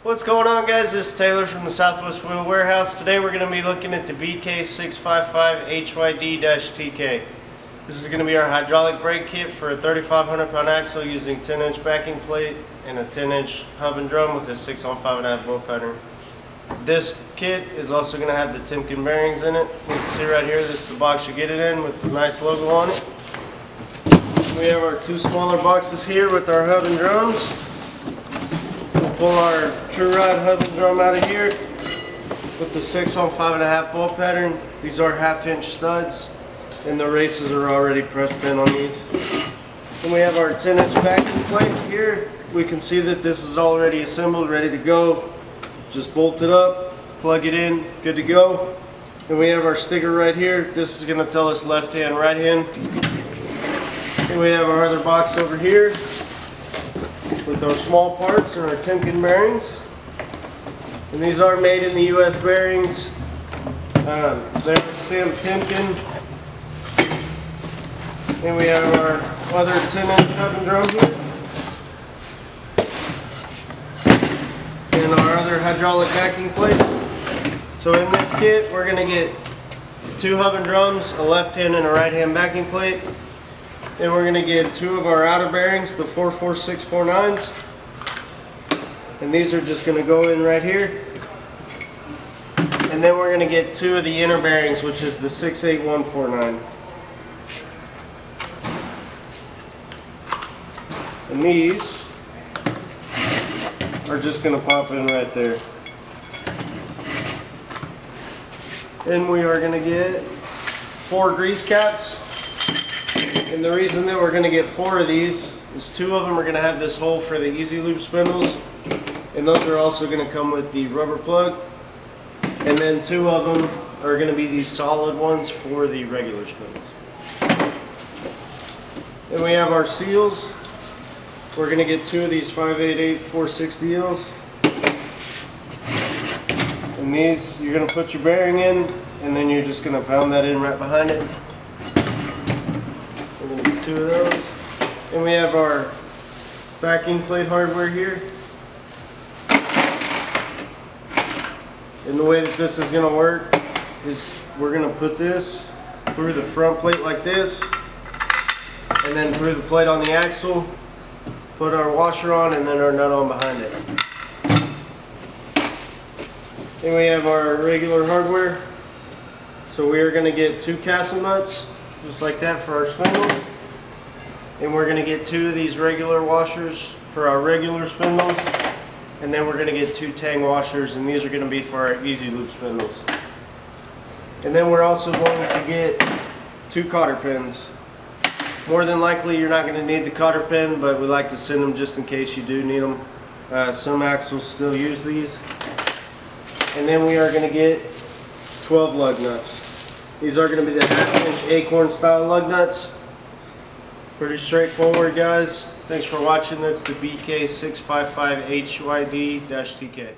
What's going on, guys? This is Taylor from the Southwest Wheel Warehouse. Today we're going to be looking at the BK655HYD-TK. This is going to be our hydraulic brake kit for a 3,500 pound axle using 10-inch backing plate and a 10-inch hub and drum with a 6 on 5.5 bolt pattern. This kit is also going to have the Timken bearings in it. You can see right here, this is the box you get it in with the nice logo on it. We have our two smaller boxes here with our hub and drums. Pull our True Ride hub and drum out of here with the 6 on 5.5 bolt pattern. These are 1/2 inch studs and the races are already pressed in on these. Then we have our 10-inch backing plate here. We can see that this is already assembled, ready to go. Just bolt it up, plug it in, good to go. And we have our sticker right here. This is going to tell us left hand, right hand. And we have our other box over here with our small parts and our Timken bearings. And these are made in the US bearings. They're stamped Timken. And we have our other 10-inch hub and drum here. And our other hydraulic backing plate. So in this kit we're going to get 2 hub and drums, a left hand and a right hand backing plate. Then we're going to get 2 of our outer bearings, the 44649s. And these are just going to go in right here. And then we're going to get 2 of the inner bearings, which is the 68149. And these are just going to pop in right there. Then we are going to get 4 grease caps. And the reason that we're going to get 4 of these is 2 of them are going to have this hole for the easy loop spindles, and those are also going to come with the rubber plug, and then 2 of them are going to be these solid ones for the regular spindles. Then we have our seals. We're going to get 2 of these 588 460Ls, and these you're going to put your bearing in, and then you're just going to pound that in right behind it. 2 of those. And we have our backing plate hardware here. And the way that this is going to work is we're going to put this through the front plate like this, and then through the plate on the axle, put our washer on, and then our nut on behind it. Then we have our regular hardware. So we are going to get 2 castle nuts, just like that, for our spindle. And we're going to get 2 of these regular washers for our regular spindles. And then we're going to get 2 tang washers, and these are going to be for our easy loop spindles. And then we're also going to get 2 cotter pins. More than likely you're not going to need the cotter pin, but we like to send them just in case you do need them. Some axles still use these. And then we are going to get 12 lug nuts. These are going to be the 1/2 inch acorn style lug nuts. Pretty straightforward, guys. Thanks for watching. That's the BK655HYD-TK.